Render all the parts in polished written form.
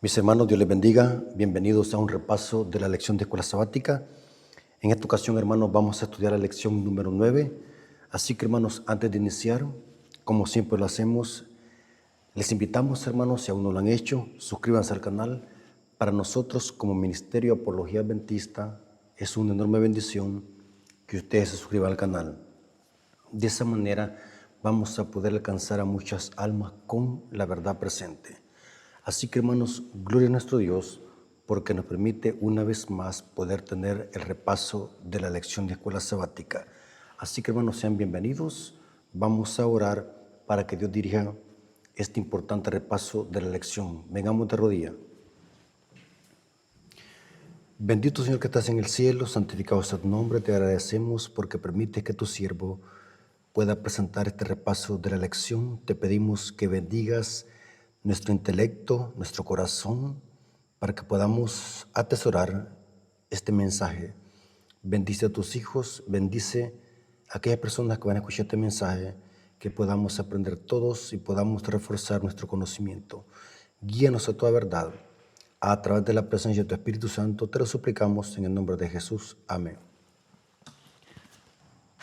Mis hermanos, Dios les bendiga. Bienvenidos a un repaso de la lección de escuela sabática. En esta ocasión, hermanos, vamos a estudiar la lección número 9. Así que, hermanos, antes de iniciar, como siempre lo hacemos, les invitamos, hermanos, si aún no lo han hecho, suscríbanse al canal. Para nosotros, como Ministerio Apología Adventista, es una enorme bendición que ustedes se suscriban al canal. De esa manera, vamos a poder alcanzar a muchas almas con la verdad presente. Así que, hermanos, gloria a nuestro Dios, porque nos permite una vez más poder tener el repaso de la lección de escuela sabática. Así que, hermanos, sean bienvenidos. Vamos a orar para que Dios dirija este importante repaso de la lección. Vengamos de rodillas. Bendito Señor que estás en el cielo, santificado sea tu nombre. Te agradecemos porque permite que tu siervo pueda presentar este repaso de la lección. Te pedimos que bendigas nuestro intelecto, nuestro corazón, para que podamos atesorar este mensaje. Bendice a tus hijos, bendice a aquellas personas que van a escuchar este mensaje, que podamos aprender todos y podamos reforzar nuestro conocimiento. Guíanos a toda verdad. A través de la presencia de tu Espíritu Santo, te lo suplicamos en el nombre de Jesús. Amén.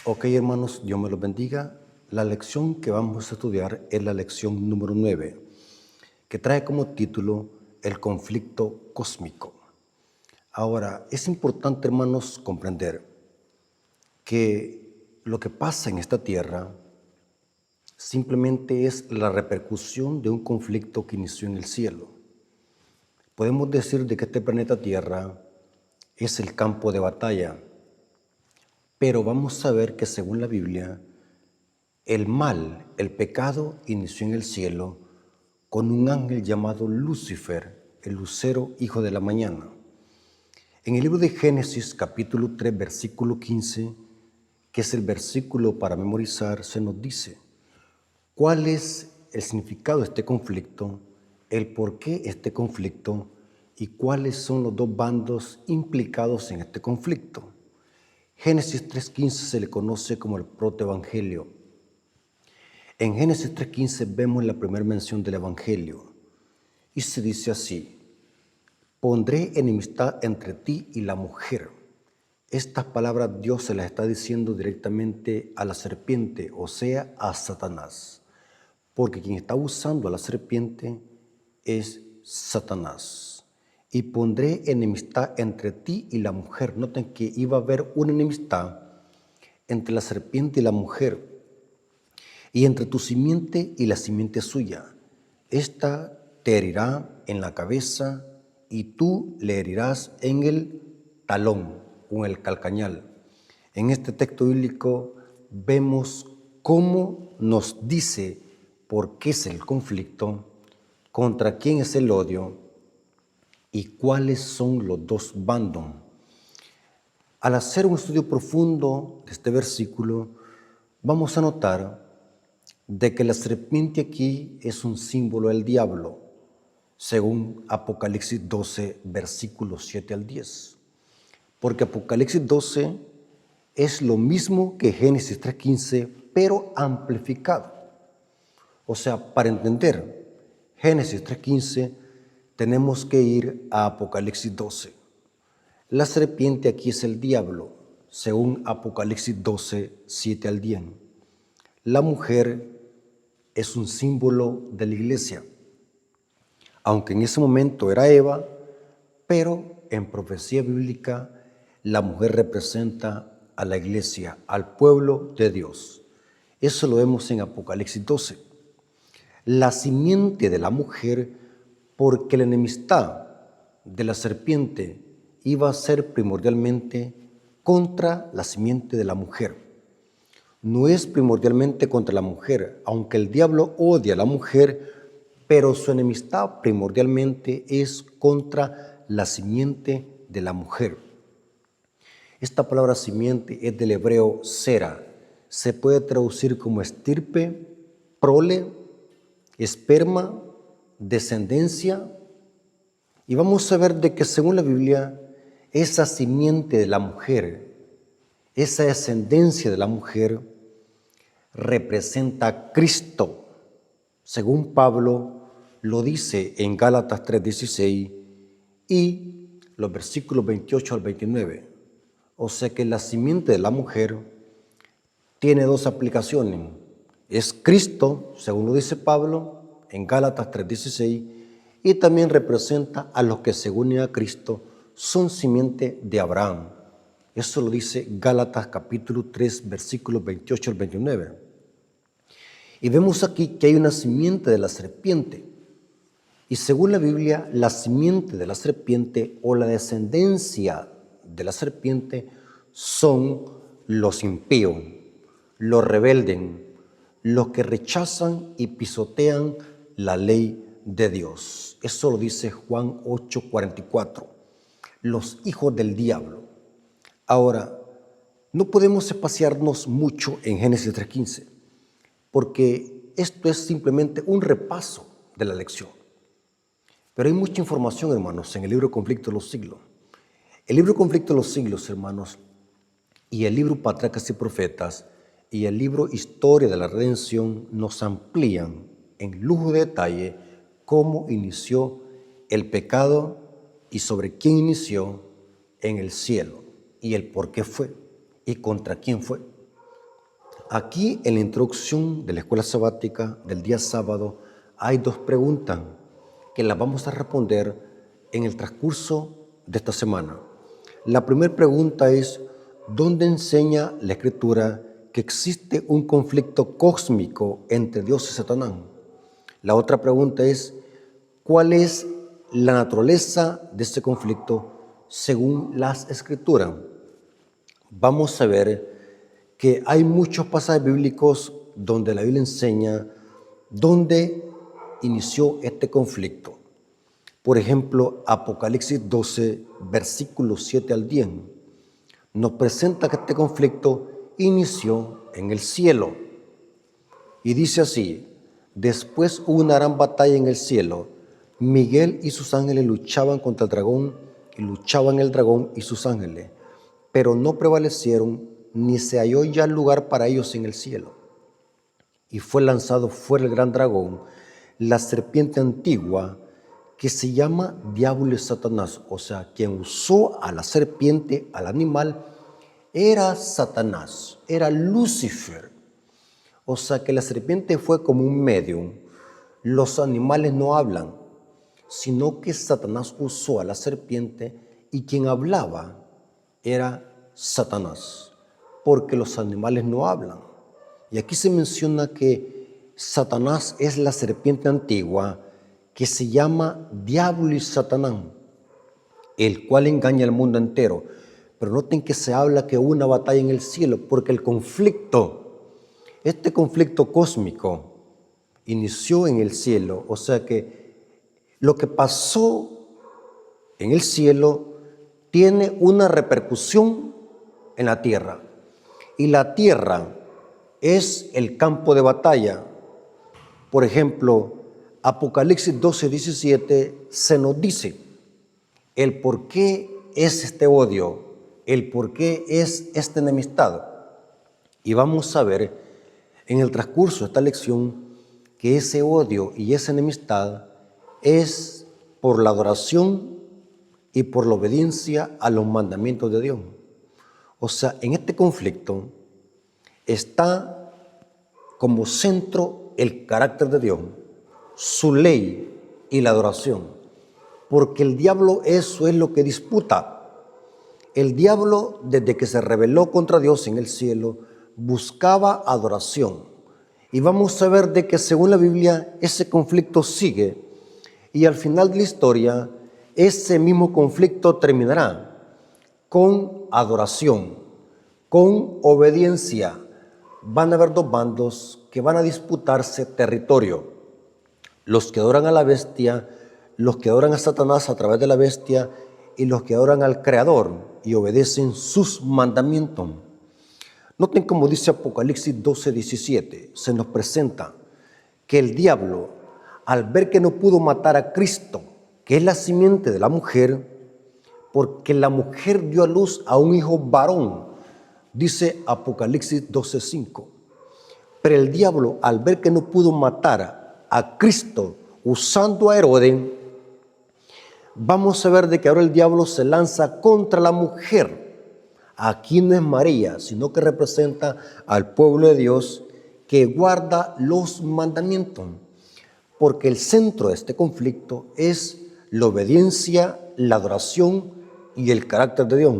Ok, hermanos, Dios me los bendiga. La lección que vamos a estudiar es la lección número 9. Que trae como título el conflicto cósmico. Ahora, es importante, hermanos, comprender que lo que pasa en esta tierra simplemente es la repercusión de un conflicto que inició en el cielo. Podemos decir de que este planeta Tierra es el campo de batalla, pero vamos a ver que según la Biblia, el mal, el pecado, inició en el cielo con un ángel llamado Lucifer, el lucero hijo de la mañana. En el libro de Génesis, capítulo 3, versículo 15, que es el versículo para memorizar, se nos dice cuál es el significado de este conflicto, el por qué este conflicto y cuáles son los dos bandos implicados en este conflicto. Génesis 3.15 se le conoce como el protoevangelio. En Génesis 3.15 vemos la primera mención del Evangelio y se dice así: pondré enemistad entre ti y la mujer. Estas palabras Dios se las está diciendo directamente a la serpiente, o sea, a Satanás, porque quien está usando a la serpiente es Satanás. Y pondré enemistad entre ti y la mujer. Noten que iba a haber una enemistad entre la serpiente y la mujer, y entre tu simiente y la simiente suya. Esta te herirá en la cabeza y tú le herirás en el talón o en el calcañal. En este texto bíblico vemos cómo nos dice por qué es el conflicto, contra quién es el odio y cuáles son los dos bandos. Al hacer un estudio profundo de este versículo, vamos a notar de que la serpiente aquí es un símbolo del diablo, según Apocalipsis 12, versículos 7 al 10. Porque Apocalipsis 12 es lo mismo que Génesis 3.15, pero amplificado. O sea, para entender Génesis 3.15, tenemos que ir a Apocalipsis 12. La serpiente aquí es el diablo, según Apocalipsis 12, 7 al 10. La mujer es un símbolo de la iglesia, aunque en ese momento era Eva, pero en profecía bíblica la mujer representa a la iglesia, al pueblo de Dios. Eso lo vemos en Apocalipsis 12. La simiente de la mujer, porque la enemistad de la serpiente iba a ser primordialmente contra la simiente de la mujer. No es primordialmente contra la mujer, aunque el diablo odia a la mujer, pero su enemistad primordialmente es contra la simiente de la mujer. Esta palabra simiente es del hebreo sera. Se puede traducir como estirpe, prole, esperma, descendencia. Y vamos a ver de que según la Biblia, esa simiente de la mujer, esa descendencia de la mujer, representa a Cristo. Según Pablo, lo dice en Gálatas 3:16 y los versículos 28 al 29. O sea que la simiente de la mujer tiene dos aplicaciones. Es Cristo, según lo dice Pablo en Gálatas 3:16, y también representa a los que se unen a Cristo son simiente de Abraham. Eso lo dice Gálatas capítulo 3, versículos 28 al 29. Y vemos aquí que hay una simiente de la serpiente. Y según la Biblia, la simiente de la serpiente o la descendencia de la serpiente son los impíos, los rebeldes, los que rechazan y pisotean la ley de Dios. Eso lo dice Juan 8:44, los hijos del diablo. Ahora, no podemos espaciarnos mucho en Génesis 3:15, porque esto es simplemente un repaso de la lección. Pero hay mucha información, hermanos, en el libro Conflicto de los Siglos. El libro Conflicto de los Siglos, hermanos, y el libro Patriarcas y Profetas, y el libro Historia de la Redención nos amplían en lujo de detalle cómo inició el pecado y sobre quién inició en el cielo y el por qué fue y contra quién fue. Aquí en la introducción de la escuela sabática del día sábado hay dos preguntas que las vamos a responder en el transcurso de esta semana. La primera pregunta es: ¿dónde enseña la Escritura que existe un conflicto cósmico entre Dios y Satanás? La otra pregunta es: ¿cuál es la naturaleza de este conflicto según las Escrituras? Vamos a ver que hay muchos pasajes bíblicos donde la Biblia enseña dónde inició este conflicto. Por ejemplo, Apocalipsis 12, versículos 7 al 10, nos presenta que este conflicto inició en el cielo. Y dice así: después hubo una gran batalla en el cielo. Miguel y sus ángeles luchaban contra el dragón, y luchaban el dragón y sus ángeles, pero no prevalecieron, ni se halló ya lugar para ellos en el cielo. Y fue lanzado fuera el gran dragón, la serpiente antigua, que se llama Diablo y Satanás. O sea, quien usó a la serpiente, al animal, era Satanás, era Lucifer. O sea que la serpiente fue como un medium. Los animales no hablan, sino que Satanás usó a la serpiente y quien hablaba era Satanás, porque los animales no hablan. Y aquí se menciona que Satanás es la serpiente antigua que se llama Diablo y Satanás, el cual engaña al mundo entero. Pero noten que se habla que hubo una batalla en el cielo, porque el conflicto, este conflicto cósmico, inició en el cielo. O sea que lo que pasó en el cielo tiene una repercusión en la tierra. Y la tierra es el campo de batalla. Por ejemplo, Apocalipsis 12:17 se nos dice el por qué es este odio, el por qué es esta enemistad. Y vamos a ver en el transcurso de esta lección que ese odio y esa enemistad es por la adoración y por la obediencia a los mandamientos de Dios. O sea, en este conflicto está como centro el carácter de Dios, su ley y la adoración, porque el diablo eso es lo que disputa. El diablo, desde que se rebeló contra Dios en el cielo, buscaba adoración. Y vamos a ver de que según la Biblia ese conflicto sigue y al final de la historia ese mismo conflicto terminará con adoración, con obediencia. Van a haber dos bandos que van a disputarse territorio: los que adoran a la bestia, los que adoran a Satanás a través de la bestia, y los que adoran al Creador y obedecen sus mandamientos. Noten como dice Apocalipsis 12:17, se nos presenta que el diablo, al ver que no pudo matar a Cristo, que es la simiente de la mujer, porque la mujer dio a luz a un hijo varón, dice Apocalipsis 12:5. Pero el diablo, al ver que no pudo matar a Cristo, usando a Herodes, vamos a ver de que ahora el diablo se lanza contra la mujer. Aquí no es María, sino que representa al pueblo de Dios que guarda los mandamientos. Porque el centro de este conflicto es la obediencia, la adoración y el carácter de Dios.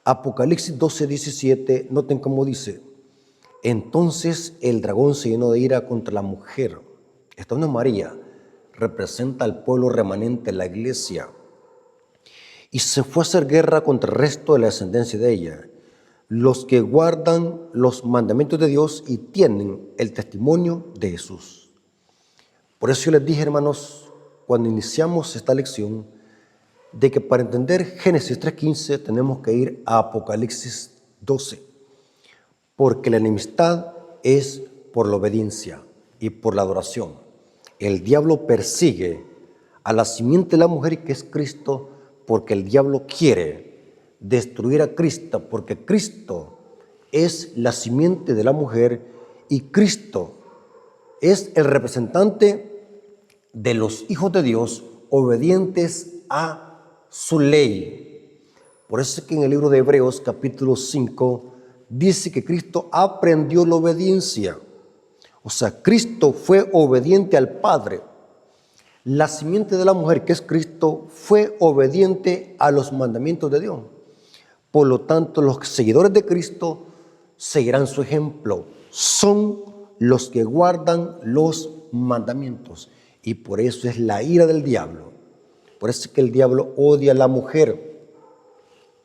Apocalipsis 12:17, noten cómo dice: entonces el dragón se llenó de ira contra la mujer. Esta no es María, representa al pueblo remanente, la iglesia, y se fue a hacer guerra contra el resto de la descendencia de ella, los que guardan los mandamientos de Dios y tienen el testimonio de Jesús. Por eso yo les dije, hermanos, cuando iniciamos esta lección, de que para entender Génesis 3:15 tenemos que ir a Apocalipsis 12, porque la enemistad es por la obediencia y por la adoración. El diablo persigue a la simiente de la mujer, que es Cristo, porque el diablo quiere destruir a Cristo, porque Cristo es la simiente de la mujer y Cristo es el representante de los hijos de Dios obedientes a su ley. Por eso es que en el libro de Hebreos capítulo 5 dice que Cristo aprendió la obediencia. O sea, Cristo fue obediente al Padre. La simiente de la mujer, que es Cristo, fue obediente a los mandamientos de Dios. Por lo tanto, los seguidores de Cristo seguirán su ejemplo. Son los que guardan los mandamientos. Y por eso es la ira del diablo. Por eso es que el diablo odia a la mujer.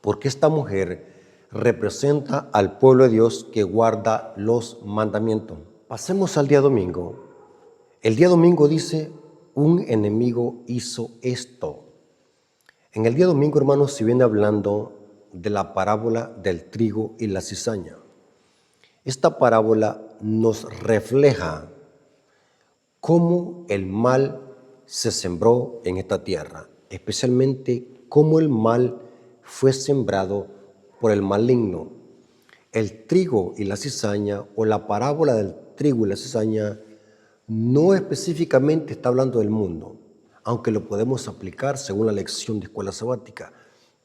Porque esta mujer representa al pueblo de Dios que guarda los mandamientos. Pasemos al día domingo. El día domingo dice: un enemigo hizo esto. En el día domingo, hermanos, se viene hablando de la parábola del trigo y la cizaña. Esta parábola nos refleja cómo el mal se sembró en esta tierra, especialmente cómo el mal fue sembrado por el maligno. El trigo y la cizaña, o la parábola del trigo y la cizaña, no específicamente está hablando del mundo, aunque lo podemos aplicar según la lección de escuela sabática.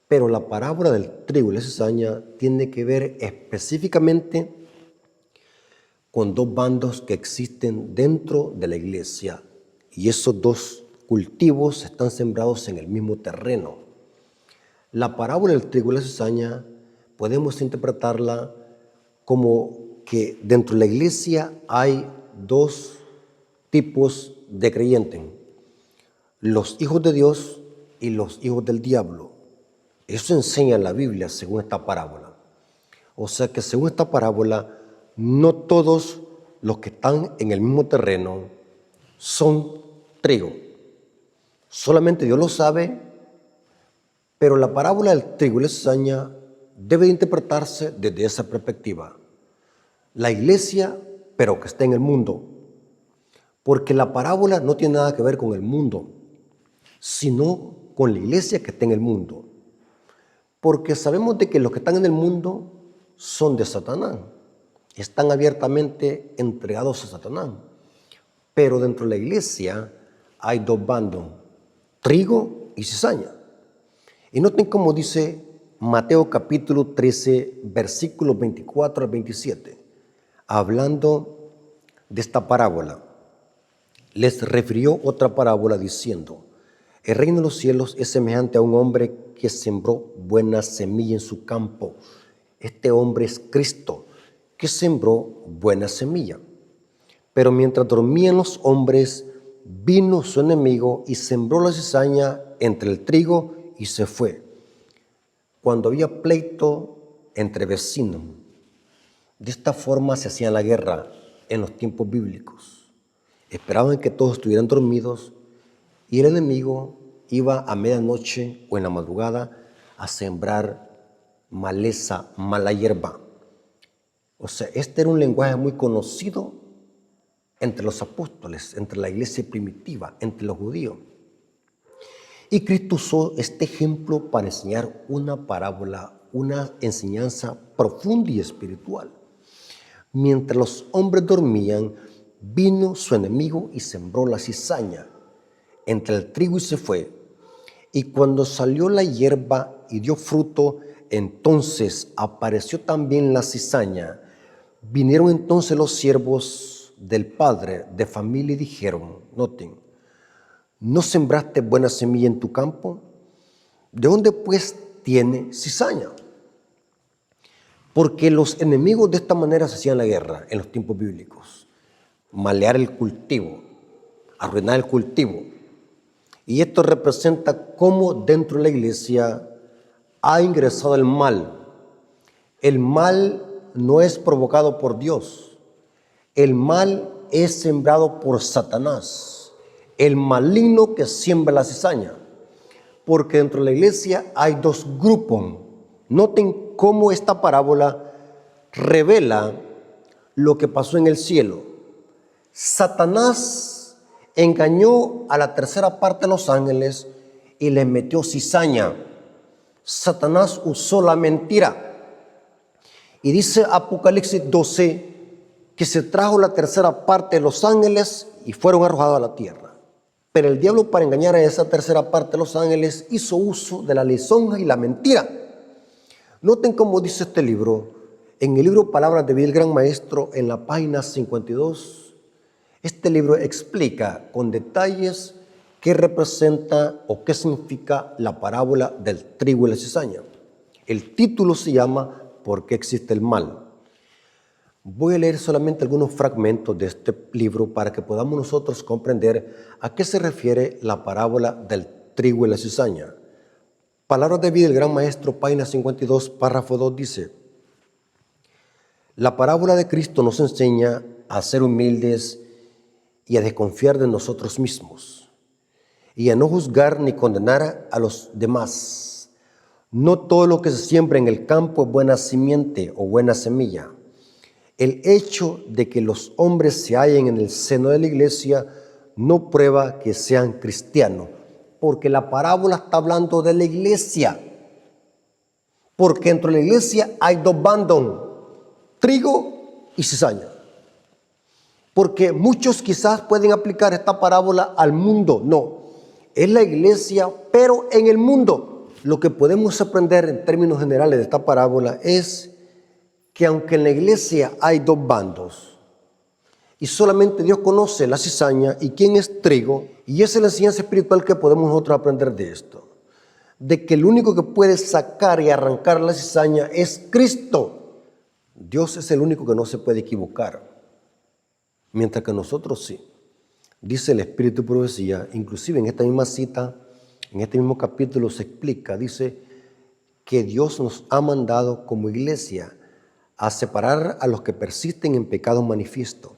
Pero la parábola del trigo y la cizaña tiene que ver específicamente con dos bandos que existen dentro de la iglesia, y esos dos cultivos están sembrados en el mismo terreno. La parábola del trigo y la cizaña podemos interpretarla como que dentro de la iglesia hay dos tipos de creyentes: los hijos de Dios y los hijos del diablo. Eso enseña la Biblia según esta parábola. O sea que según esta parábola, no todos los que están en el mismo terreno son trigo. Solamente Dios lo sabe, pero la parábola del trigo y la cizaña debe interpretarse desde esa perspectiva. La iglesia, pero que está en el mundo. Porque la parábola no tiene nada que ver con el mundo, sino con la iglesia que está en el mundo. Porque sabemos de que los que están en el mundo son de Satanás. Están abiertamente entregados a Satanás. Pero dentro de la iglesia hay dos bandos: trigo y cizaña. Y noten cómo dice Mateo capítulo 13, versículos 24 al 27, hablando de esta parábola. Les refirió otra parábola diciendo: el reino de los cielos es semejante a un hombre que sembró buena semilla en su campo. Este hombre es Cristo, que sembró buena semilla. Pero mientras dormían los hombres, vino su enemigo y sembró la cizaña entre el trigo y se fue. Cuando había pleito entre vecinos, de esta forma se hacía la guerra en los tiempos bíblicos. Esperaban que todos estuvieran dormidos y el enemigo iba a medianoche o en la madrugada a sembrar maleza, mala hierba. O sea, este era un lenguaje muy conocido entre los apóstoles, entre la iglesia primitiva, entre los judíos. Y Cristo usó este ejemplo para enseñar una parábola, una enseñanza profunda y espiritual. Mientras los hombres dormían, vino su enemigo y sembró la cizaña entre el trigo y se fue. Y cuando salió la hierba y dio fruto, entonces apareció también la cizaña. Vinieron entonces los siervos del padre de familia y dijeron, noten, ¿no sembraste buena semilla en tu campo? ¿De dónde pues tiene cizaña? Porque los enemigos de esta manera se hacían la guerra en los tiempos bíblicos. Malear el cultivo, arruinar el cultivo. Y esto representa cómo dentro de la iglesia ha ingresado el mal. El mal no es provocado por Dios. El mal es sembrado por Satanás, el maligno que siembra la cizaña. Porque dentro de la iglesia hay dos grupos. Noten cómo esta parábola revela lo que pasó en el cielo. Satanás engañó a la tercera parte de los ángeles y les metió cizaña. Satanás usó la mentira. Y dice Apocalipsis 12 que se trajo la tercera parte de los ángeles y fueron arrojados a la tierra. Pero el diablo, para engañar a esa tercera parte de los ángeles, hizo uso de la lisonja y la mentira. Noten cómo dice este libro, en el libro Palabras de Vida del Gran Maestro, en la página 52, este libro explica con detalles qué representa o qué significa la parábola del trigo y la cizaña. El título se llama ¿Por qué existe el mal? Voy a leer solamente algunos fragmentos de este libro para que podamos nosotros comprender a qué se refiere la parábola del trigo y la cizaña. Palabras de Vida del Gran Maestro, página 52, párrafo 2 dice: la parábola de Cristo nos enseña a ser humildes y a desconfiar de nosotros mismos y a no juzgar ni condenar a los demás. No todo lo que se siembra en el campo es buena simiente o buena semilla. El hecho de que los hombres se hallen en el seno de la iglesia no prueba que sean cristianos, porque la parábola está hablando de la iglesia. Porque dentro de la iglesia hay dos bandos, trigo y cizaña. Porque muchos quizás pueden aplicar esta parábola al mundo. No, es la iglesia, pero en el mundo. Lo que podemos aprender en términos generales de esta parábola es que aunque en la iglesia hay dos bandos y solamente Dios conoce la cizaña y quién es trigo, y esa es la enseñanza espiritual que podemos nosotros aprender de esto, de que el único que puede sacar y arrancar la cizaña es Cristo. Dios es el único que no se puede equivocar, mientras que nosotros sí. Dice el Espíritu de Profecía, inclusive en esta misma cita, en este mismo capítulo se explica, dice que Dios nos ha mandado como iglesia a separar a los que persisten en pecado manifiesto,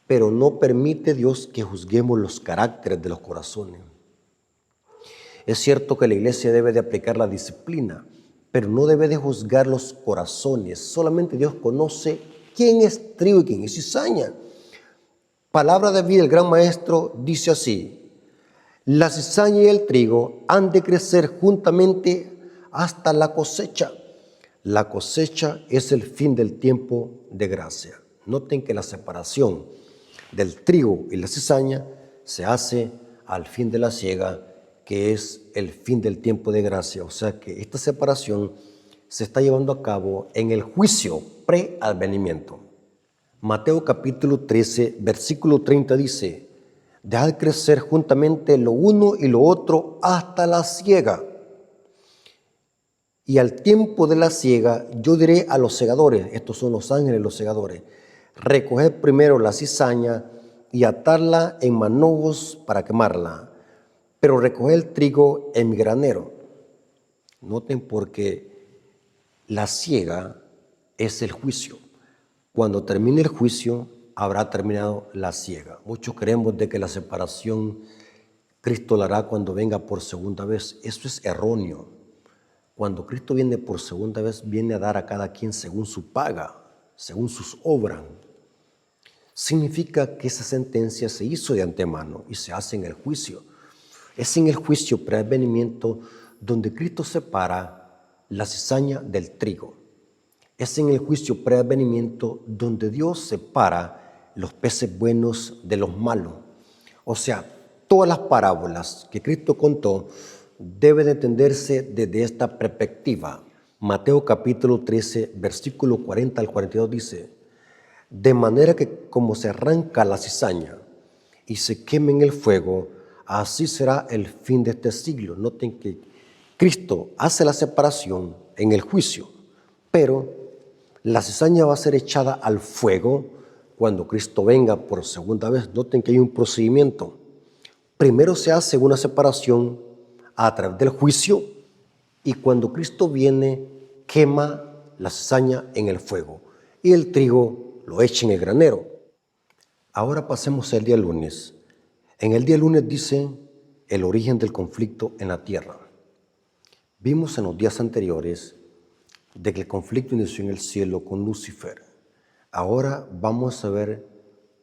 pero no permite Dios que juzguemos los caracteres de los corazones. Es cierto que la iglesia debe de aplicar la disciplina, pero no debe de juzgar los corazones. Solamente Dios conoce quién es trigo y quién es cizaña. Palabra de Vida del Gran Maestro dice así: la cizaña y el trigo han de crecer juntamente hasta la cosecha. La cosecha es el fin del tiempo de gracia. Noten que la separación del trigo y la cizaña se hace al fin de la siega, que es el fin del tiempo de gracia. O sea que esta separación se está llevando a cabo en el juicio pre-advenimiento. Mateo capítulo 13, versículo 30 dice: dejad crecer juntamente lo uno y lo otro hasta la siega. Y al tiempo de la siega yo diré a los segadores, estos son los ángeles los segadores, recoged primero la cizaña y atarla en manojos para quemarla, pero recoged el trigo en mi granero. Noten, porque la siega es el juicio. Cuando termine el juicio, habrá terminado la siega. Muchos creemos de que la separación Cristo la hará cuando venga por segunda vez. Eso es erróneo. Cuando Cristo viene por segunda vez, viene a dar a cada quien según su paga, según sus obras. Significa que esa sentencia se hizo de antemano y se hace en el juicio. Es en el juicio pre-advenimiento donde Cristo separa la cizaña del trigo. Es en el juicio pre-advenimiento donde Dios separa los peces buenos de los malos. O sea, todas las parábolas que Cristo contó deben entenderse desde esta perspectiva. Mateo capítulo 13, versículo 40 al 42 dice: de manera que como se arranca la cizaña y se quema en el fuego, así será el fin de este siglo. Noten que Cristo hace la separación en el juicio, pero la cizaña va a ser echada al fuego cuando Cristo venga por segunda vez. Noten que hay un procedimiento. Primero se hace una separación a través del juicio y cuando Cristo viene quema la cizaña en el fuego y el trigo lo echa en el granero. Ahora pasemos al día lunes. En el día lunes dice el origen del conflicto en la tierra. Vimos en los días anteriores de que el conflicto inició en el cielo con Lucifer. Ahora vamos a ver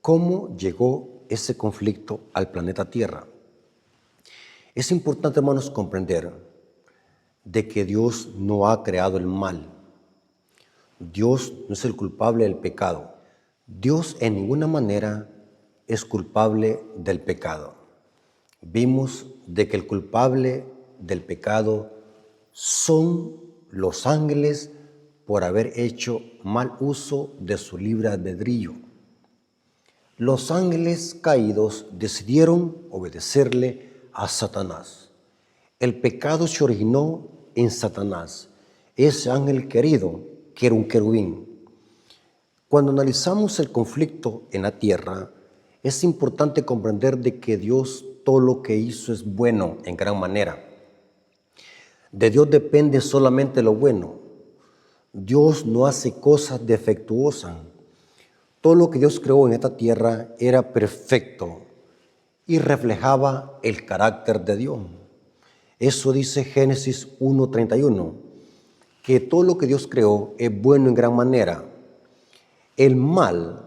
cómo llegó ese conflicto al planeta Tierra. Es importante, hermanos, comprender de que Dios no ha creado el mal. Dios no es el culpable del pecado. Dios en ninguna manera es culpable del pecado. Vimos de que el culpable del pecado son los ángeles por haber hecho mal uso de su libre albedrío. Los ángeles caídos decidieron obedecerle a Satanás. El pecado se originó en Satanás, ese ángel querido que era un querubín. Cuando analizamos el conflicto en la tierra, es importante comprender de que Dios todo lo que hizo es bueno en gran manera. De Dios depende solamente lo bueno. Dios no hace cosas defectuosas. Todo lo que Dios creó en esta tierra era perfecto y reflejaba el carácter de Dios. Eso dice Génesis 1:31, que todo lo que Dios creó es bueno en gran manera. El mal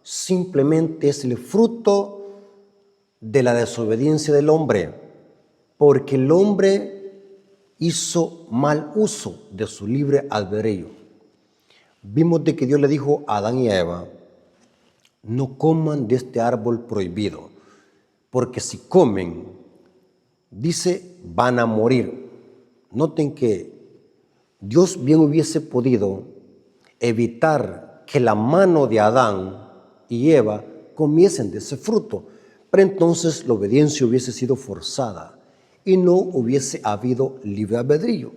simplemente es el fruto de la desobediencia del hombre, porque el hombre hizo mal uso de su libre albedrío. Vimos de que Dios le dijo a Adán y a Eva: no coman de este árbol prohibido, porque si comen, dice, van a morir. Noten que Dios bien hubiese podido evitar que la mano de Adán y Eva comiesen de ese fruto, pero entonces la obediencia hubiese sido forzada y no hubiese habido libre albedrío.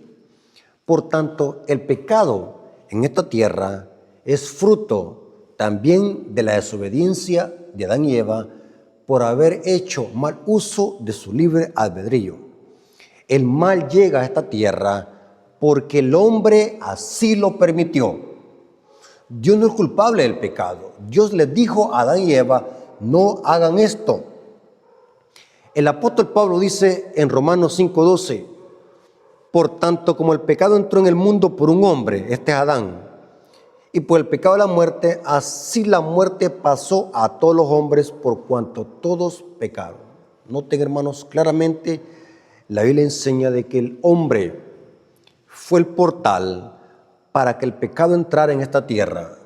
Por tanto, el pecado en esta tierra es fruto también de la desobediencia de Adán y Eva por haber hecho mal uso de su libre albedrío. El mal llega a esta tierra porque el hombre así lo permitió. Dios no es culpable del pecado. Dios les dijo a Adán y Eva: no hagan esto. El apóstol Pablo dice en Romanos 5:12: por tanto, como el pecado entró en el mundo por un hombre, este es Adán, y por el pecado de la muerte, así la muerte pasó a todos los hombres por cuanto todos pecaron. Noten, hermanos, claramente la Biblia enseña de que el hombre fue el portal para que el pecado entrara en esta tierra.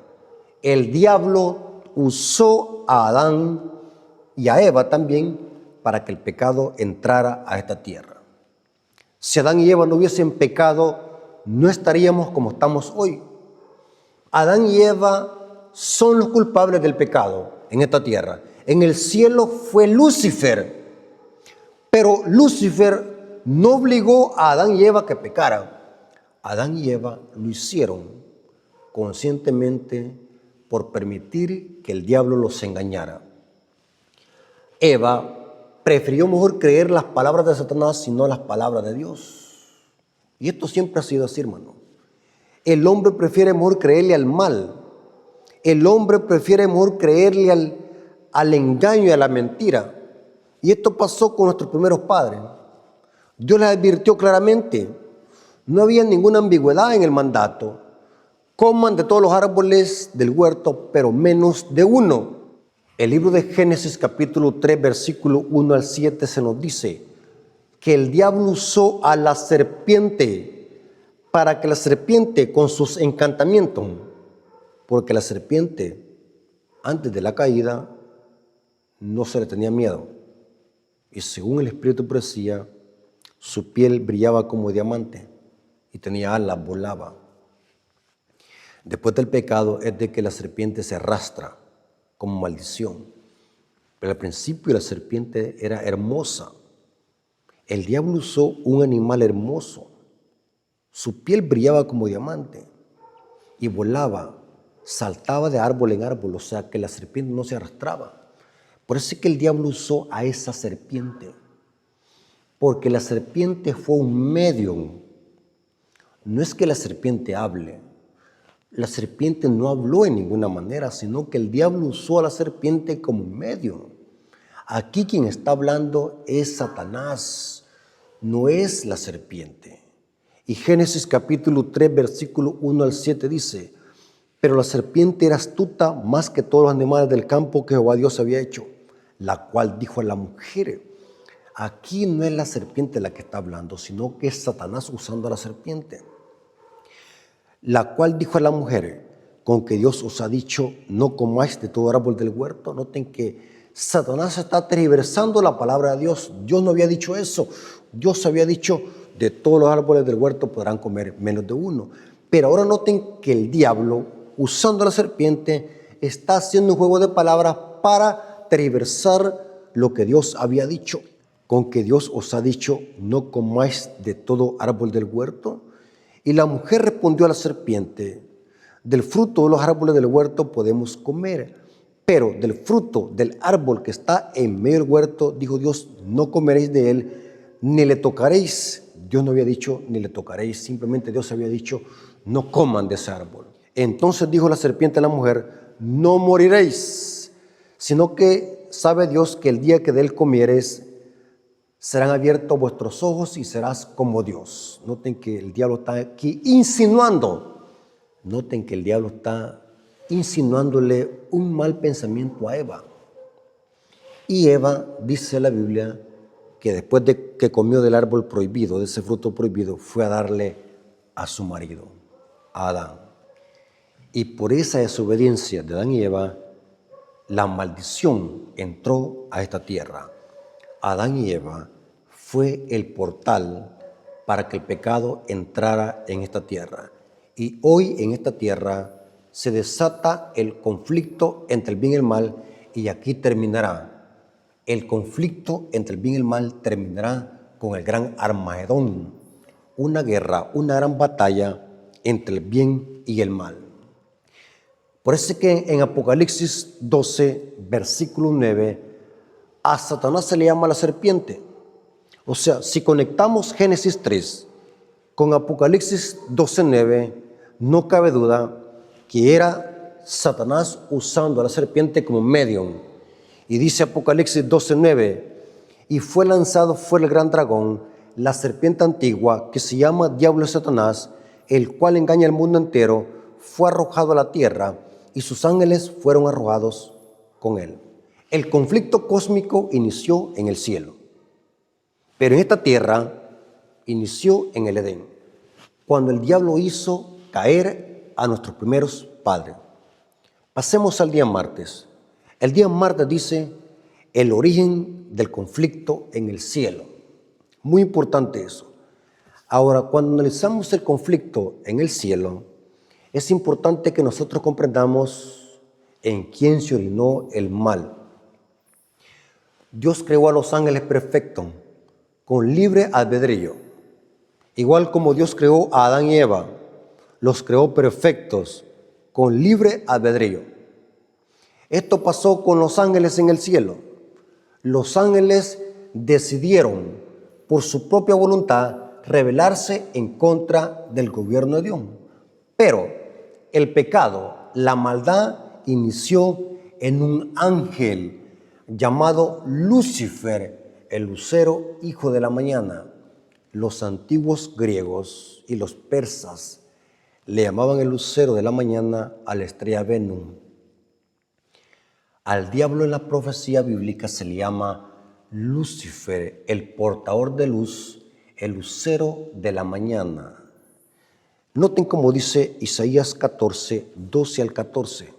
El diablo usó a Adán y a Eva también para que el pecado entrara a esta tierra. Si Adán y Eva no hubiesen pecado, no estaríamos como estamos hoy. Adán y Eva son los culpables del pecado en esta tierra. En el cielo fue Lucifer, pero Lucifer no obligó a Adán y Eva que pecaran. Adán y Eva lo hicieron conscientemente por permitir que el diablo los engañara. Eva prefirió mejor creer las palabras de Satanás sino las palabras de Dios. Y esto siempre ha sido así, hermano. El hombre prefiere mejor creerle al mal. El hombre prefiere mejor creerle al engaño y a la mentira. Y esto pasó con nuestros primeros padres. Dios les advirtió claramente. No había ninguna ambigüedad en el mandato. Coman de todos los árboles del huerto, pero menos de uno. El libro de Génesis capítulo 3, versículo 1 al 7 se nos dice que el diablo usó a la serpiente para que la serpiente con sus encantamientos, porque la serpiente antes de la caída no se le tenía miedo. Y según el Espíritu decía, su piel brillaba como diamante y tenía alas, volaba. Después del pecado es de que la serpiente se arrastra como maldición. Pero al principio la serpiente era hermosa. El diablo usó un animal hermoso. Su piel brillaba como diamante y volaba, saltaba de árbol en árbol, o sea que la serpiente no se arrastraba. Por eso es que el diablo usó a esa serpiente, porque la serpiente fue un medium. No es que la serpiente hable, la serpiente no habló en ninguna manera, sino que el diablo usó a la serpiente como un medium. Aquí quien está hablando es Satanás, no es la serpiente. Y Génesis capítulo 3, versículo 1 al 7 dice: pero la serpiente era astuta más que todos los animales del campo que Jehová Dios había hecho, la cual dijo a la mujer. Aquí no es la serpiente la que está hablando, sino que es Satanás usando a la serpiente. La cual dijo a la mujer: con que Dios os ha dicho, no comáis de todo árbol del huerto. Noten que Satanás está tergiversando la palabra de Dios. Dios no había dicho eso. Dios había dicho, de todos los árboles del huerto podrán comer menos de uno. Pero ahora noten que el diablo, usando a la serpiente, está haciendo un juego de palabras para tergiversar lo que Dios había dicho. Con que Dios os ha dicho, no comáis de todo árbol del huerto. Y la mujer respondió a la serpiente: del fruto de los árboles del huerto podemos comer, pero del fruto del árbol que está en medio del huerto, dijo Dios, no comeréis de él, ni le tocaréis. Dios no había dicho ni le tocaréis, simplemente Dios había dicho, no coman de ese árbol. Entonces dijo la serpiente a la mujer: no moriréis, sino que sabe Dios que el día que de él comiereis, serán abiertos vuestros ojos y serás como Dios. Noten que el diablo está aquí insinuando. Noten que el diablo está insinuándole un mal pensamiento a Eva. Y Eva, dice la Biblia, que después de que comió del árbol prohibido, de ese fruto prohibido, fue a darle a su marido, a Adán. Y por esa desobediencia de Adán y Eva, la maldición entró a esta tierra. Adán y Eva fue el portal para que el pecado entrara en esta tierra. Y hoy en esta tierra se desata el conflicto entre el bien y el mal, y aquí terminará. El conflicto entre el bien y el mal terminará con el gran Armagedón, una guerra, una gran batalla entre el bien y el mal. Por eso es que en Apocalipsis 12, versículo 9, a Satanás se le llama la serpiente. O sea, si conectamos Génesis 3 con Apocalipsis 12:9, no cabe duda que era Satanás usando a la serpiente como medium. Y dice Apocalipsis 12:9, y fue lanzado fuera el gran dragón, la serpiente antigua, que se llama Diablo y Satanás, el cual engaña al mundo entero, fue arrojado a la tierra y sus ángeles fueron arrojados con él. El conflicto cósmico inició en el cielo. Pero en esta tierra inició en el Edén, cuando el diablo hizo caer a nuestros primeros padres. Pasemos al día martes. El día martes dice el origen del conflicto en el cielo. Muy importante eso. Ahora, cuando analizamos el conflicto en el cielo, es importante que nosotros comprendamos en quién se orinó el mal. Dios creó a los ángeles perfectos, con libre albedrío. Igual como Dios creó a Adán y Eva, los creó perfectos, con libre albedrío. Esto pasó con los ángeles en el cielo. Los ángeles decidieron, por su propia voluntad, rebelarse en contra del gobierno de Dios. Pero el pecado, la maldad, inició en un ángel llamado Lucifer, el lucero hijo de la mañana. Los antiguos griegos y los persas le llamaban el lucero de la mañana a la estrella Venus. Al diablo en la profecía bíblica se le llama Lucifer, el portador de luz, el lucero de la mañana. Noten cómo dice Isaías 14, 12 al 14.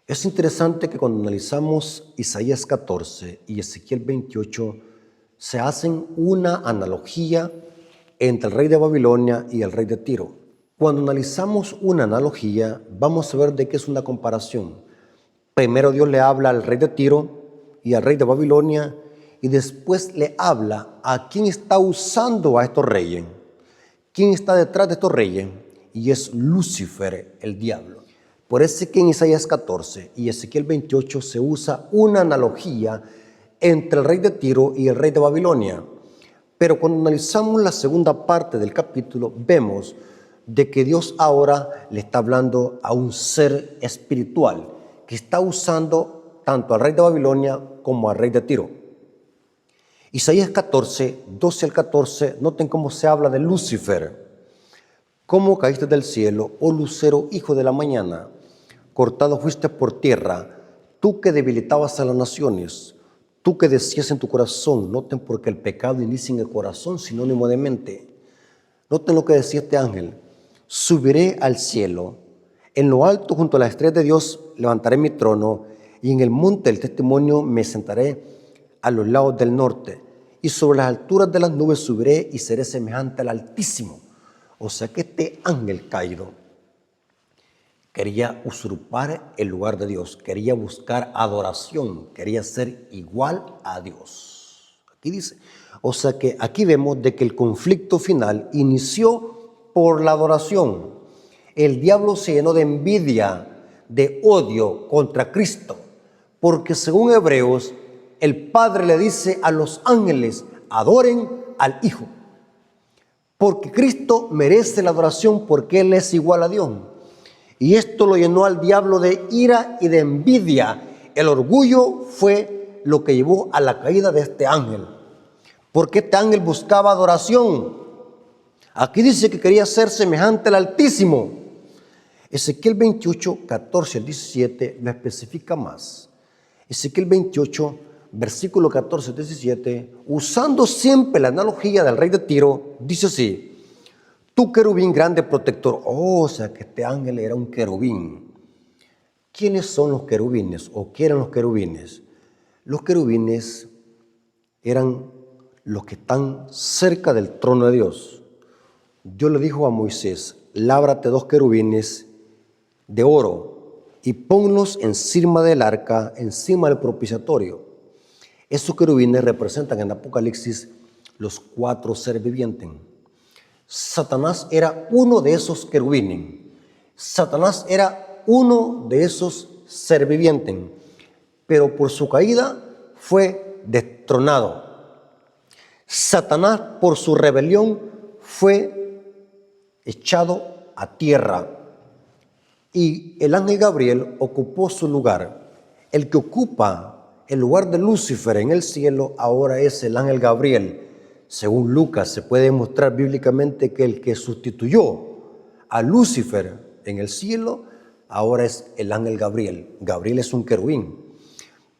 Es interesante que cuando analizamos Isaías 14 y Ezequiel 28, se hacen una analogía entre el rey de Babilonia y el rey de Tiro. Cuando analizamos una analogía, vamos a ver de qué es una comparación. Primero Dios le habla al rey de Tiro y al rey de Babilonia, y después le habla a quién está usando a estos reyes, quién está detrás de estos reyes, y es Lucifer, el diablo. Por eso que en Isaías 14 y Ezequiel 28 se usa una analogía entre el rey de Tiro y el rey de Babilonia. Pero cuando analizamos la segunda parte del capítulo, vemos de que Dios ahora le está hablando a un ser espiritual que está usando tanto al rey de Babilonia como al rey de Tiro. Isaías 14, 12 al 14, noten cómo se habla de Lucifer. ¿Cómo caíste del cielo, oh lucero, hijo de la mañana? Cortado fuiste por tierra, tú que debilitabas a las naciones, tú que decías en tu corazón. Noten, porque el pecado inicia en el corazón, sinónimo de mente. Noten lo que decía este ángel: subiré al cielo, en lo alto junto a las estrellas de Dios levantaré mi trono, y en el monte del testimonio me sentaré a los lados del norte, y sobre las alturas de las nubes subiré y seré semejante al Altísimo. O sea que este ángel caído quería usurpar el lugar de Dios, quería buscar adoración, quería ser igual a Dios. Aquí dice, o sea que aquí vemos de que el conflicto final inició por la adoración. El diablo se llenó de envidia, de odio contra Cristo, porque según Hebreos, el Padre le dice a los ángeles: adoren al Hijo, porque Cristo merece la adoración, porque Él es igual a Dios. Y esto lo llenó al diablo de ira y de envidia. El orgullo fue lo que llevó a la caída de este ángel, porque este ángel buscaba adoración. Aquí dice que quería ser semejante al Altísimo. Ezequiel 28, 14 al 17 lo especifica más. Ezequiel 28, versículo 14 al 17, usando siempre la analogía del rey de Tiro, dice así: tú querubín grande protector. O sea que este ángel era un querubín. ¿Quiénes son los querubines o qué eran los querubines? Los querubines eran los que están cerca del trono de Dios. Dios le dijo a Moisés: lábrate 2 querubines de oro y ponlos encima del arca, encima del propiciatorio. Esos querubines representan en Apocalipsis los 4 seres vivientes. Satanás era uno de esos querubines. Satanás era uno de esos seres vivientes, pero por su caída fue destronado. Satanás, por su rebelión, fue echado a tierra, y el ángel Gabriel ocupó su lugar. El que ocupa el lugar de Lucifer en el cielo ahora es el ángel Gabriel. Según Lucas, se puede demostrar bíblicamente que el que sustituyó a Lucifer en el cielo ahora es el ángel Gabriel. Gabriel es un querubín,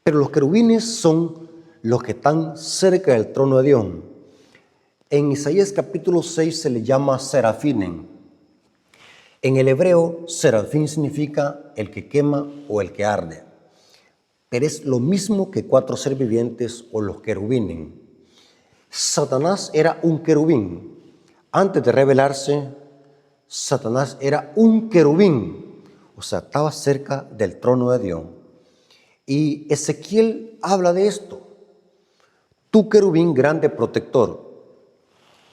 pero los querubines son los que están cerca del trono de Dios. En Isaías capítulo 6 se le llama serafines. En el hebreo, serafín significa el que quema o el que arde, pero es lo mismo que 4 seres vivientes o los querubines. Satanás era un querubín. Antes de rebelarse, Satanás era un querubín, o sea, estaba cerca del trono de Dios. Y Ezequiel habla de esto: tú querubín grande protector,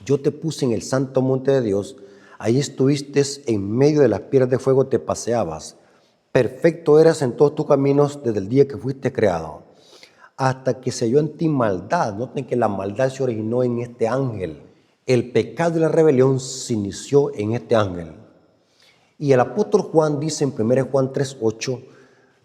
yo te puse en el santo monte de Dios, ahí estuviste en medio de las piedras de fuego, te paseabas, perfecto eras en todos tus caminos desde el día que fuiste creado, hasta que se halló en ti maldad. Noten que la maldad se originó en este ángel. El pecado y la rebelión se inició en este ángel. Y el apóstol Juan dice en 1 Juan 3:8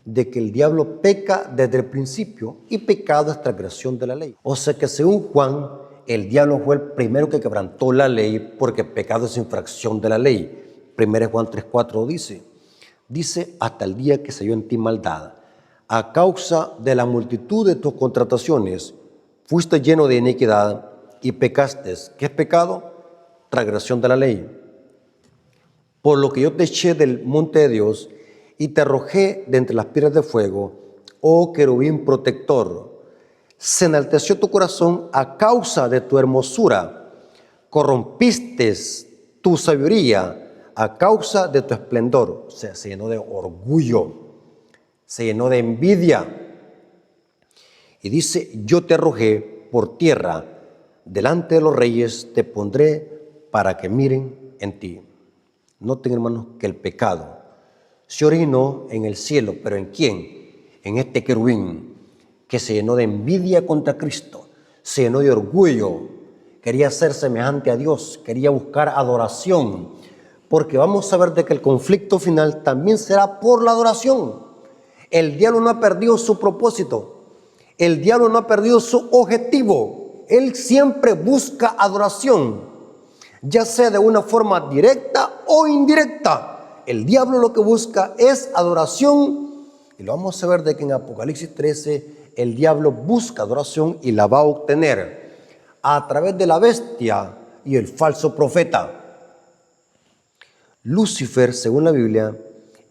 de que el diablo peca desde el principio, y pecado es transgresión de la ley. O sea que según Juan, el diablo fue el primero que quebrantó la ley, porque pecado es infracción de la ley. 1 Juan 3:4 dice hasta el día que se halló en ti maldad. A causa de la multitud de tus contrataciones, fuiste lleno de iniquidad y pecaste. ¿Qué es pecado? Transgresión de la ley. Por lo que yo te eché del monte de Dios y te arrojé de entre las piedras de fuego, oh querubín protector. Se enalteció tu corazón a causa de tu hermosura, corrompiste tu sabiduría a causa de tu esplendor. O sea, se llenó de orgullo, se llenó de envidia. Y dice, yo te arrojé por tierra, delante de los reyes te pondré para que miren en ti. Noten, hermanos, que el pecado se originó en el cielo, pero ¿en quién? En este querubín que se llenó de envidia contra Cristo, se llenó de orgullo, quería ser semejante a Dios, quería buscar adoración, porque vamos a ver de que el conflicto final también será por la adoración. El diablo no ha perdido su propósito, el diablo no ha perdido su objetivo, él siempre busca adoración, ya sea de una forma directa o indirecta. El diablo lo que busca es adoración, y lo vamos a ver de que en Apocalipsis 13 el diablo busca adoración y la va a obtener a través de la bestia y el falso profeta. Lucifer, según la Biblia,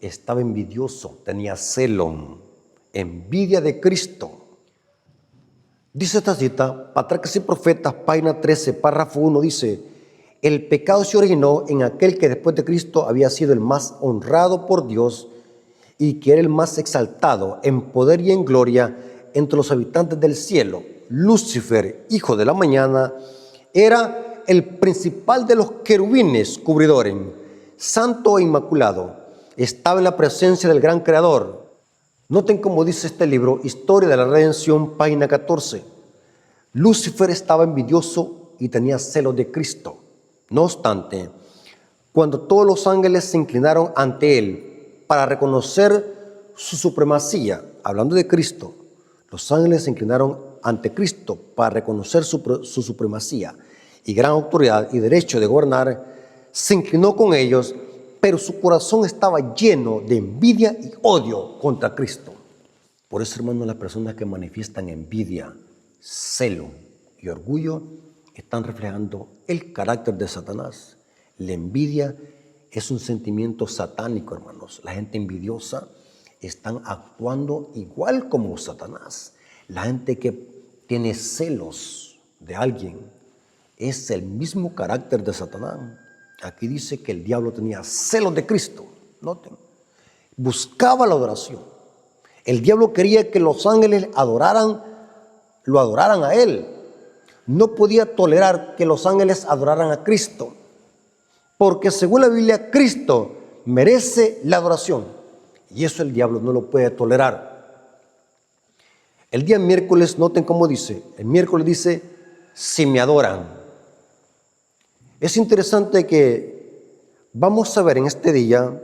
estaba envidioso, tenía celo, envidia de Cristo. Dice esta cita, Patriarcas y Profetas, página 13, párrafo 1, dice: el pecado se originó en aquel que después de Cristo había sido el más honrado por Dios y que era el más exaltado en poder y en gloria entre los habitantes del cielo. Lucifer, hijo de la mañana, era el principal de los querubines cubridores, santo e inmaculado. Estaba en la presencia del gran creador. Noten cómo dice este libro, Historia de la Redención, página 14. Lucifer estaba envidioso y tenía celos de Cristo. No obstante, cuando todos los ángeles se inclinaron ante él para reconocer su supremacía, hablando de Cristo, los ángeles se inclinaron ante Cristo para reconocer su supremacía y gran autoridad y derecho de gobernar, se inclinó con ellos, pero su corazón estaba lleno de envidia y odio contra Cristo. Por eso, hermanos, las personas que manifiestan envidia, celo y orgullo están reflejando el carácter de Satanás. La envidia es un sentimiento satánico, hermanos. La gente envidiosa están actuando igual como Satanás. La gente que tiene celos de alguien es el mismo carácter de Satanás. Aquí dice que el diablo tenía celos de Cristo. Noten, buscaba la adoración. El diablo quería que los ángeles lo adoraran a él. No podía tolerar que los ángeles adoraran a Cristo, porque según la Biblia, Cristo merece la adoración, y eso el diablo no lo puede tolerar. El día miércoles, noten cómo dice, el miércoles dice, si me adoran. Es interesante que vamos a ver en este día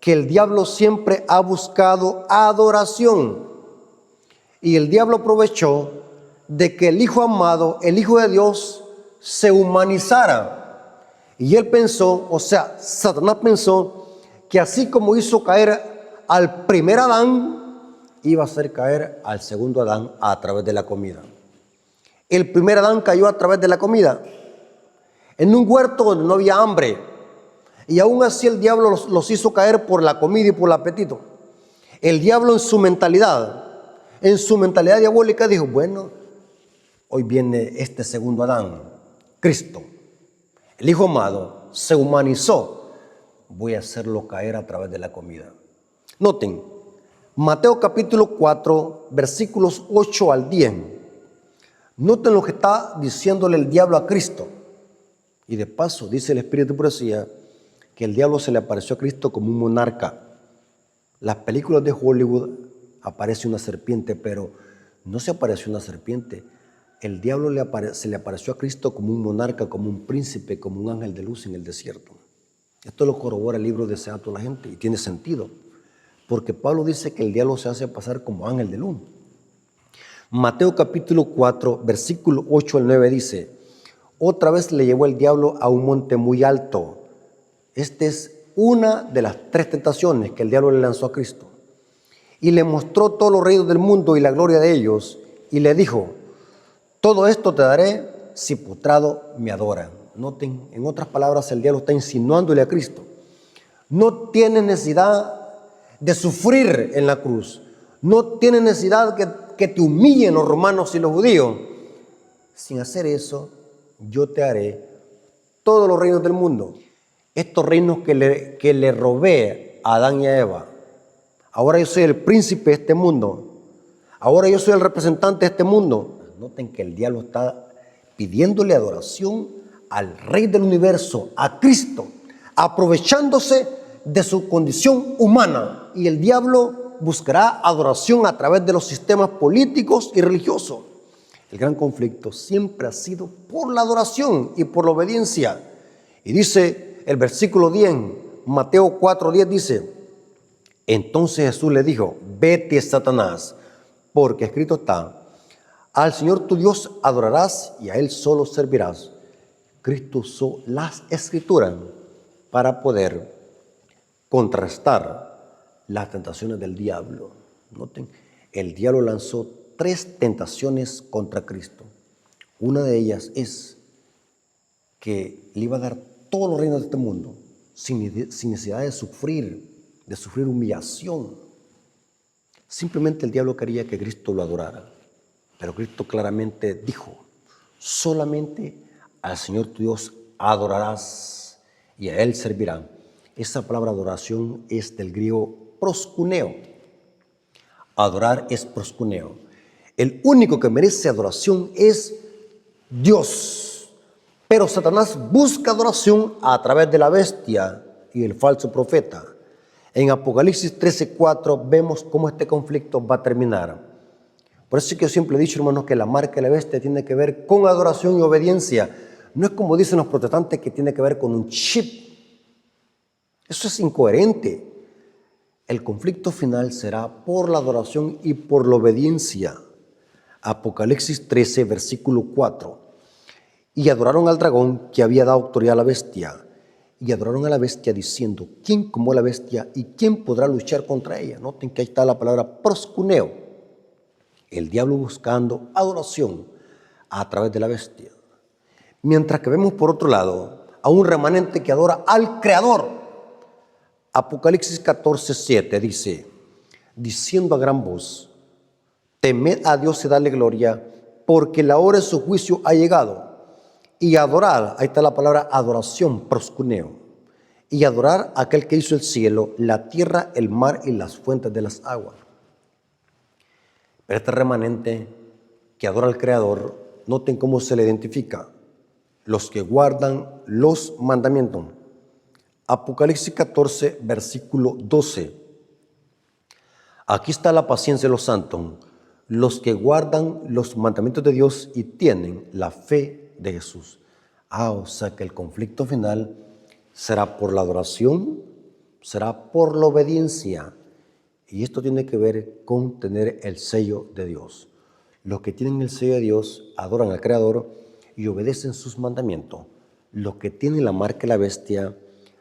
que el diablo siempre ha buscado adoración, y el diablo aprovechó de que el Hijo amado, el Hijo de Dios, se humanizara. Y él pensó, o sea, Satanás pensó que así como hizo caer al primer Adán, iba a hacer caer al segundo Adán a través de la comida. El primer Adán cayó a través de la comida, en un huerto donde no había hambre, y aún así el diablo los hizo caer por la comida y por el apetito. El diablo en su mentalidad diabólica dijo, bueno, hoy viene este segundo Adán, Cristo, el Hijo amado, se humanizó, voy a hacerlo caer a través de la comida. Noten, Mateo capítulo 4, versículos 8 al 10. Noten lo que está diciéndole el diablo a Cristo. Y de paso, dice el Espíritu de Profecía, que el diablo se le apareció a Cristo como un monarca. Las películas de Hollywood aparece una serpiente, pero no se apareció una serpiente. El diablo se le apareció a Cristo como un monarca, como un príncipe, como un ángel de luz en el desierto. Esto lo corrobora el libro de Deseando a la gente y tiene sentido, porque Pablo dice que el diablo se hace pasar como ángel de luz. Mateo capítulo 4, versículo 8 al 9 dice, otra vez le llevó el diablo a un monte muy alto. Esta es una de las 3 tentaciones que el diablo le lanzó a Cristo. Y le mostró todos los reinos del mundo y la gloria de ellos, y le dijo, todo esto te daré si postrado me adoran. Noten, en otras palabras, el diablo está insinuándole a Cristo, no tienes necesidad de sufrir en la cruz. No tiene necesidad que te humillen los romanos y los judíos. Sin hacer eso, yo te haré todos los reinos del mundo. Estos reinos que le robé a Adán y a Eva. Ahora yo soy el príncipe de este mundo. Ahora yo soy el representante de este mundo. Noten que el diablo está pidiéndole adoración al Rey del universo, a Cristo, aprovechándose de su condición humana. Y el diablo buscará adoración a través de los sistemas políticos y religiosos. El gran conflicto siempre ha sido por la adoración y por la obediencia. Y dice el versículo 10, Mateo 4:10 dice: entonces Jesús le dijo: vete, Satanás, porque escrito está: al Señor tu Dios adorarás y a Él solo servirás. Cristo usó las Escrituras para poder contrastar las tentaciones del diablo. Noten, el diablo lanzó 3 tentaciones contra Cristo. Una de ellas es que le iba a dar todos los reinos de este mundo sin necesidad de sufrir humillación. Simplemente el diablo quería que Cristo lo adorara. Pero Cristo claramente dijo: solamente al Señor tu Dios adorarás y a Él servirán. Esa palabra adoración es del griego proskuneo. Adorar es proskuneo. El único que merece adoración es Dios. Pero Satanás busca adoración a través de la bestia y el falso profeta. En Apocalipsis 13:4 vemos cómo este conflicto va a terminar. Por eso es que yo siempre he dicho, hermanos, que la marca de la bestia tiene que ver con adoración y obediencia. No es como dicen los protestantes, que tiene que ver con un chip. Eso es incoherente. El conflicto final será por la adoración y por la obediencia. Apocalipsis 13, versículo 4. Y adoraron al dragón que había dado autoridad a la bestia. Y adoraron a la bestia diciendo: ¿quién como la bestia y quién podrá luchar contra ella? Noten que ahí está la palabra proskuneo. El diablo buscando adoración a través de la bestia. Mientras que vemos por otro lado a un remanente que adora al Creador. Apocalipsis 14:7 dice: diciendo a gran voz: temed a Dios y dadle gloria, porque la hora de su juicio ha llegado. Y adorar, ahí está la palabra adoración, proskuneo. Y adorar a aquel que hizo el cielo, la tierra, el mar y las fuentes de las aguas. Pero este remanente que adora al Creador, noten cómo se le identifica: los que guardan los mandamientos. Apocalipsis 14, versículo 12. Aquí está la paciencia de los santos, los que guardan los mandamientos de Dios y tienen la fe de Jesús. O sea que el conflicto final será por la adoración, será por la obediencia. Y esto tiene que ver con tener el sello de Dios. Los que tienen el sello de Dios adoran al Creador y obedecen sus mandamientos. Los que tienen la marca de la bestia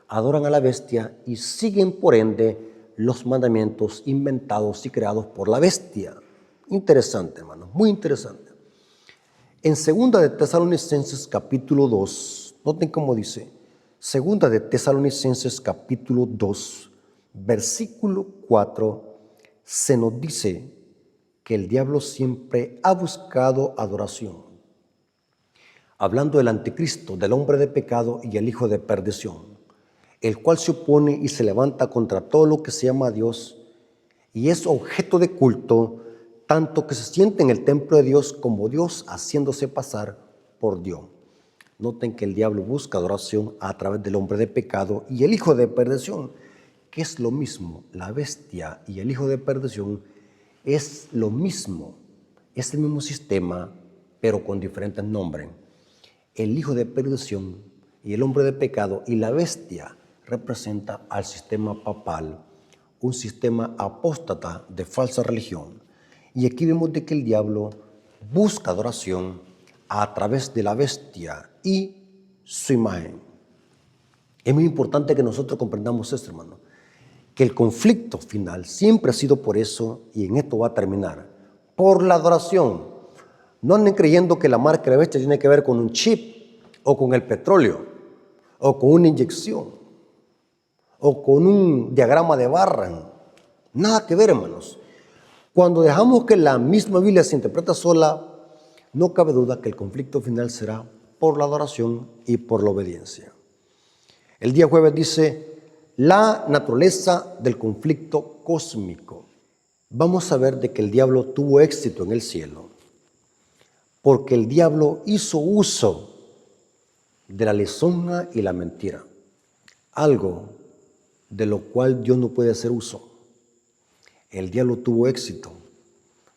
adoran a la bestia y siguen por ende los mandamientos inventados y creados por la bestia. Interesante, hermanos, muy interesante. En 2 de Tesalonicenses capítulo 2, noten cómo dice: 2 de Tesalonicenses capítulo 2, versículo 4, se nos dice que el diablo siempre ha buscado adoración. Hablando del anticristo, del hombre de pecado y el hijo de perdición, el cual se opone y se levanta contra todo lo que se llama Dios y es objeto de culto, tanto que se siente en el templo de Dios como Dios haciéndose pasar por Dios. Noten que el diablo busca adoración a través del hombre de pecado y el hijo de perdición, que es lo mismo. La bestia y el hijo de perdición es lo mismo, es el mismo sistema, pero con diferentes nombres. El hijo de perdición y el hombre de pecado y la bestia representa al sistema papal, un sistema apóstata de falsa religión. Y aquí vemos de que el diablo busca adoración a través de la bestia y su imagen. Es muy importante que nosotros comprendamos esto, hermano, que el conflicto final siempre ha sido por eso, y en esto va a terminar, por la adoración. No anden creyendo que la marca de la bestia tiene que ver con un chip, o con el petróleo, o con una inyección, o con un diagrama de barra. Nada que ver, hermanos. Cuando dejamos que la misma Biblia se interpreta sola, no cabe duda que el conflicto final será por la adoración y por la obediencia. El día jueves dice, la naturaleza del conflicto cósmico. Vamos a ver de que el diablo tuvo éxito en el cielo, porque el diablo hizo uso de la lisonja y la mentira, algo de lo cual Dios no puede hacer uso. El diablo tuvo éxito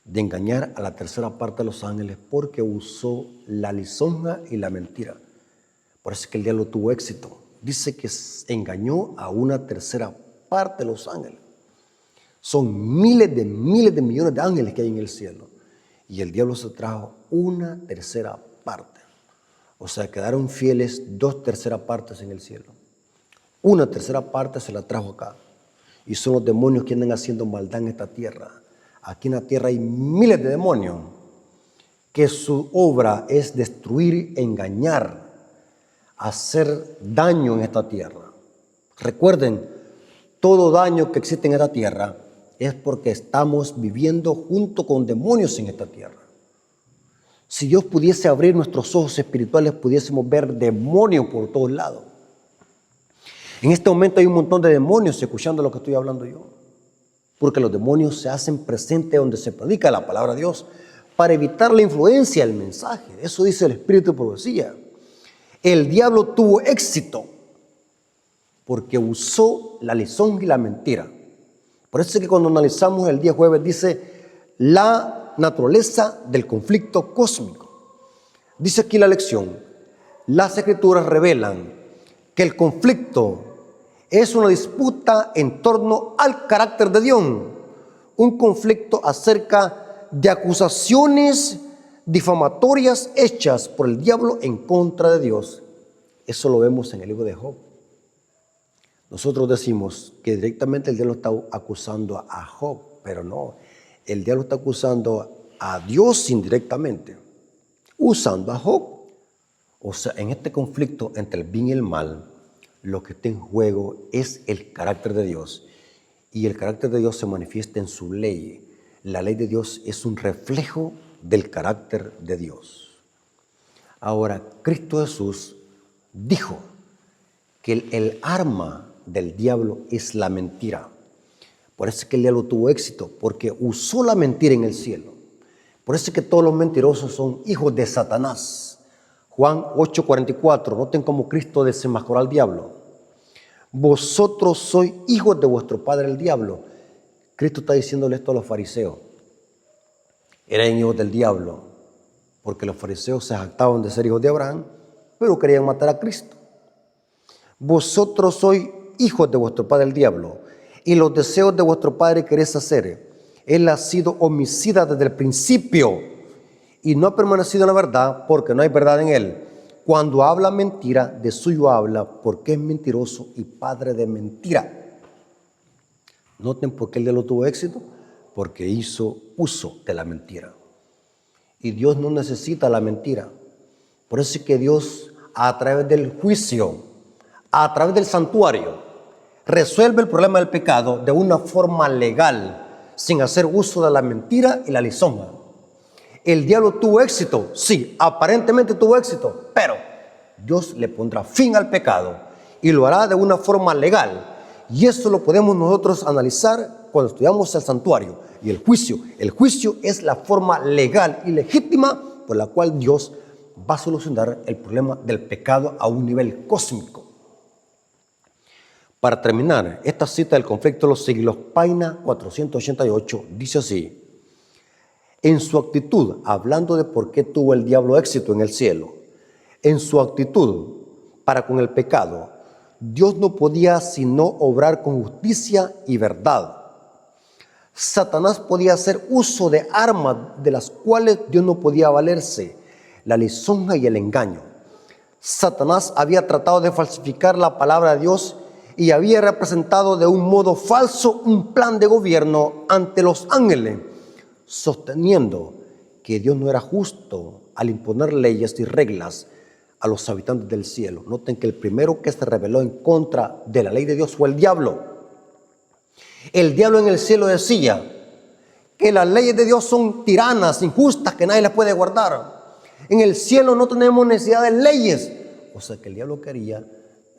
de engañar a la tercera parte de los ángeles porque usó la lisonja y la mentira. Por eso es que el diablo tuvo éxito. Dice que engañó a una tercera parte de los ángeles. Son miles de millones de ángeles que hay en el cielo. Y el diablo se trajo una tercera parte. O sea, quedaron fieles 2/3 partes en el cielo. Una tercera parte se la trajo acá. Y son los demonios que andan haciendo maldad en esta tierra. Aquí en la tierra hay miles de demonios que su obra es destruir, engañar, hacer daño en esta tierra. Recuerden, todo daño que existe en esta tierra es porque estamos viviendo junto con demonios en esta tierra. Si Dios pudiese abrir nuestros ojos espirituales, pudiésemos ver demonios por todos lados. En este momento hay un montón de demonios escuchando lo que estoy hablando yo. Porque los demonios se hacen presentes donde se predica la palabra de Dios para evitar la influencia del mensaje. Eso dice el Espíritu de Profecía. El diablo tuvo éxito porque usó la lisonja y la mentira. Por eso es que cuando analizamos el día jueves dice la naturaleza del conflicto cósmico. Dice aquí la lección, las Escrituras revelan que el conflicto es una disputa en torno al carácter de Dios, un conflicto acerca de acusaciones difamatorias hechas por el diablo en contra de Dios. Eso lo vemos en el libro de Job. Nosotros decimos que directamente el diablo está acusando a Job, pero no, el diablo está acusando a Dios indirectamente, usando a Job. O sea, en este conflicto entre el bien y el mal, lo que está en juego es el carácter de Dios. Y el carácter de Dios se manifiesta en su ley. La ley de Dios es un reflejo del carácter de Dios. Ahora, Cristo Jesús dijo que el arma del diablo es la mentira. Por eso es que el diablo tuvo éxito, porque usó la mentira en el cielo. Por eso es que todos los mentirosos son hijos de Satanás. Juan 8:44, noten cómo Cristo desenmascaró al diablo. Vosotros sois hijos de vuestro padre el diablo. Cristo está diciéndole esto a los fariseos. Eran hijos del diablo, porque los fariseos se jactaban de ser hijos de Abraham, pero querían matar a Cristo. Vosotros sois hijos de vuestro padre el diablo, y los deseos de vuestro padre queréis hacer. Él ha sido homicida desde el principio, y no ha permanecido en la verdad, porque no hay verdad en él. Cuando habla mentira, de suyo habla, porque es mentiroso y padre de mentira. Noten por qué el diablo tuvo éxito, porque hizo uso de la mentira. Y Dios no necesita la mentira. Por eso es que Dios, a través del juicio, a través del santuario, resuelve el problema del pecado de una forma legal, sin hacer uso de la mentira y la lisonja. ¿El diablo tuvo éxito? Sí, aparentemente tuvo éxito, pero Dios le pondrá fin al pecado y lo hará de una forma legal. Y eso lo podemos nosotros analizar cuando estudiamos el santuario y el juicio. El juicio es la forma legal y legítima por la cual Dios va a solucionar el problema del pecado a un nivel cósmico. Para terminar, esta cita del conflicto de los siglos, página 488, dice así: en su actitud, hablando de por qué tuvo el diablo éxito en el cielo, en su actitud para con el pecado, Dios no podía sino obrar con justicia y verdad. Satanás podía hacer uso de armas de las cuales Dios no podía valerse, la lisonja y el engaño. Satanás había tratado de falsificar la palabra de Dios y había representado de un modo falso un plan de gobierno ante los ángeles, sosteniendo que Dios no era justo al imponer leyes y reglas a los habitantes del cielo. Noten que el primero que se rebeló en contra de la ley de Dios fue el diablo. El diablo en el cielo decía que las leyes de Dios son tiranas, injustas, que nadie las puede guardar. En el cielo no tenemos necesidad de leyes. O sea que el diablo quería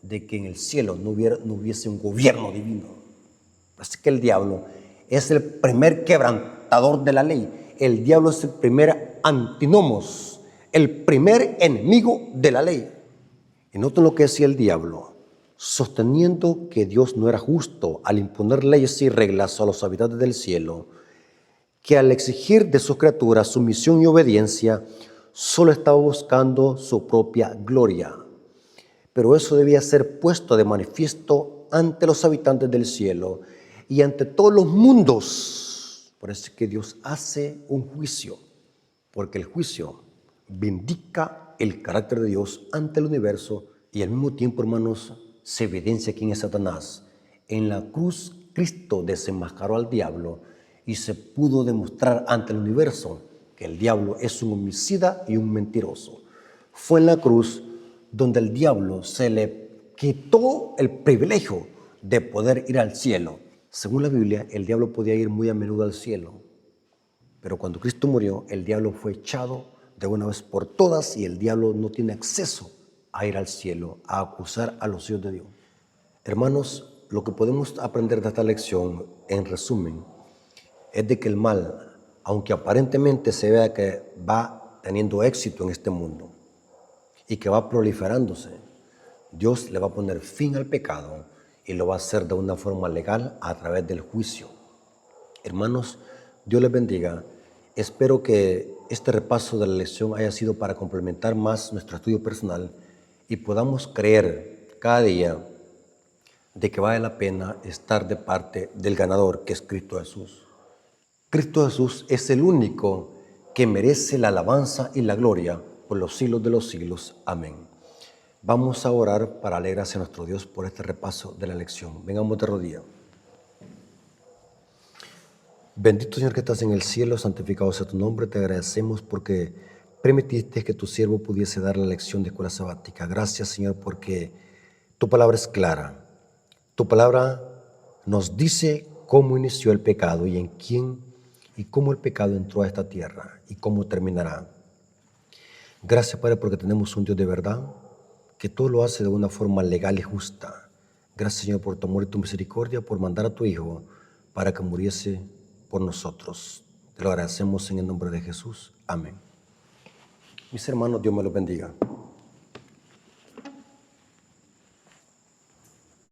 de que en el cielo no hubiese un gobierno divino. Así que el diablo es el primer quebrantador de la ley. El diablo es el primer antinomos, el primer enemigo de la ley. Y noten lo que decía el diablo, sosteniendo que Dios no era justo al imponer leyes y reglas a los habitantes del cielo, que al exigir de sus criaturas sumisión y obediencia, solo estaba buscando su propia gloria. Pero eso debía ser puesto de manifiesto ante los habitantes del cielo y ante todos los mundos. Por eso es que Dios hace un juicio, porque el juicio vindica el carácter de Dios ante el universo y al mismo tiempo, hermanos, se evidencia quién es Satanás. En la cruz, Cristo desenmascaró al diablo y se pudo demostrar ante el universo que el diablo es un homicida y un mentiroso. Fue en la cruz donde el diablo se le quitó el privilegio de poder ir al cielo. Según la Biblia, el diablo podía ir muy a menudo al cielo, pero cuando Cristo murió, el diablo fue echado de una vez por todas y el diablo no tiene acceso a ir al cielo, a acusar a los hijos de Dios. Hermanos, lo que podemos aprender de esta lección, en resumen, es de que el mal, aunque aparentemente se vea que va teniendo éxito en este mundo y que va proliferándose, Dios le va a poner fin al pecado y lo va a hacer de una forma legal a través del juicio. Hermanos, Dios les bendiga. Espero que este repaso de la lección haya sido para complementar más nuestro estudio personal y podamos creer cada día de que vale la pena estar de parte del ganador, que es Cristo Jesús. Cristo Jesús es el único que merece la alabanza y la gloria por los siglos de los siglos. Amén. Vamos a orar para darle gracias a nuestro Dios por este repaso de la lección. Vengamos de rodillas. Bendito Señor que estás en el cielo, santificado sea tu nombre. Te agradecemos porque permitiste que tu siervo pudiese dar la lección de escuela sabática. Gracias, Señor, porque tu palabra es clara. Tu palabra nos dice cómo inició el pecado y en quién y cómo el pecado entró a esta tierra y cómo terminará. Gracias, Padre, porque tenemos un Dios de verdad que todo lo hace de una forma legal y justa. Gracias, Señor, por tu amor y tu misericordia, por mandar a tu Hijo para que muriese por nosotros. Te lo agradecemos en el nombre de Jesús. Amén. Mis hermanos, Dios me los bendiga.